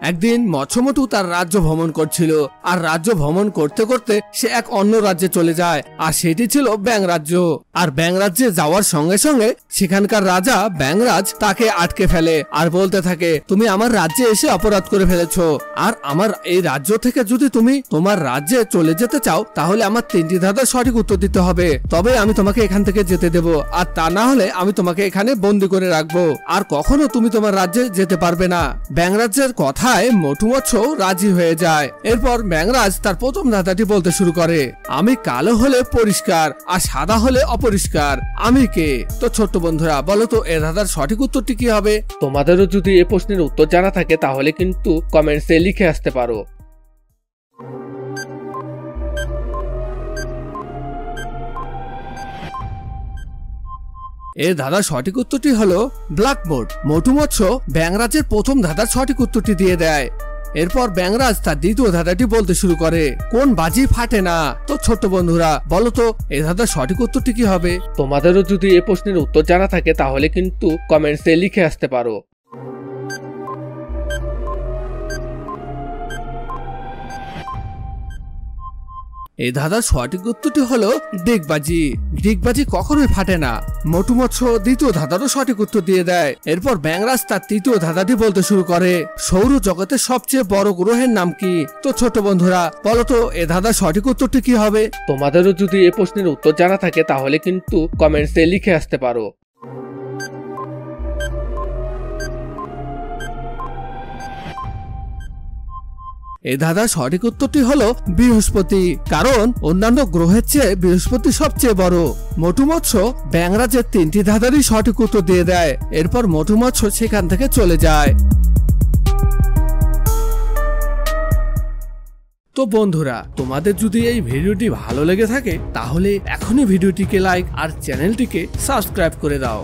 একদিন মৎস্যমটু তার রাজ্য ভ্রমণ করছিল, আর রাজ্য ভ্রমণ করতে করতে সে এক অন্য রাজ্যে চলে যায়, আর সেটি ছিল ব্যাং রাজ্য। আর ব্যাং রাজ্যে যাওয়ার সঙ্গে সঙ্গে সেখানকার রাজা ব্যাংরাজ তাকে আটকে ফেলে আর বলতে থাকে, তুমি আমার রাজ্যে এসে অপরাধ করে ফেলেছো, আর আমার এই রাজ্য থেকে যদি তুমি তোমার রাজ্যে চলে যেতে চাও তাহলে আমার 3টি ধাঁধার সঠিক উত্তর দিতে হবে, তবে আমি তোমাকে এখান থেকে যেতে দেব, আর তা না হলে আমি তোমাকে এখানে বন্দি করে রাখবো, আর কখনো তুমি তোমার রাজ্যে যেতে পারবে না। ব্যাংরাজের কথায় মোটু মৎস্য রাজি হয়ে যায়। এরপর ব্যাংরাজ তার প্রথম ধাঁধাটি বলতে শুরু করে, আমি কালো হলে পরিষ্কার আর সাদা হলে অপরিষ্কার, আমি কে? তো ছোট্ট বন্ধুরা, বলো তো এ ধাঁধার সঠিক উত্তরটি কি হবে? তোমাদেরও যদি এই প্রশ্নের উত্তর জানা থাকে তাহলে কিন্তু কমেন্টসে লিখে আসতে পারো। এর ধাঁধার সঠিক উত্তরটি হলো ব্ল্যাকবোর্ড। মোটু মৎস্য ব্যাংরাজের প্রথম ধাঁধার সঠিক উত্তরটি দিয়ে দেয়। এরপর ব্যাংরাজ তার দ্বিতীয় ধাঁধাটি বলতে শুরু করে, কোন বাজি ফাটে না? তো ছোট্ট বন্ধুরা, বলো তো এই ধাঁধার সঠিক উত্তরটি কি হবে? তোমাদেরও যদি এই প্রশ্নের উত্তর জানা থাকে তাহলে কিন্তু কমেন্টসে লিখে আসতে পারো। এই ধাঁধার সঠিক উত্তরটি হলো ডিগবাজি। ডিগবাজি কখনোই ফাটে না। মোটু মৎস্য দ্বিতীয় ধাঁধারও সঠিক উত্তর দিয়ে দেয়। এরপর ব্যাংরাজ তার তৃতীয় ধাঁধাটি বলতে শুরু করে, সৌর জগতের সবচেয়ে বড় গ্রহের নাম কি? তো ছোট বন্ধুরা, বলো তো এ ধাঁধার সঠিক উত্তরটি কি হবে? তোমাদেরও যদি এই প্রশ্নের উত্তর জানা থাকে তাহলে কিন্তু কমেন্টসে লিখে আসতে পারো। এই ধাঁধার সঠিক উত্তরটি হলো বৃহস্পতি, কারণ অন্যান্য গ্রহের চেয়ে বৃহস্পতি সবচেয়ে বড়। মোটু মৎস্য ব্যাংরাজের 3টি ধাঁধারই সঠিক উত্তর দিয়ে দেয়। এরপর মোটু মৎস্য সেখান থেকে চলে যায়। তো বন্ধুরা, তোমাদের যদি এই ভিডিওটি ভালো লেগে থাকে তাহলে এখনই ভিডিওটিকে লাইক আর চ্যানেলটিকে সাবস্ক্রাইব করে দাও।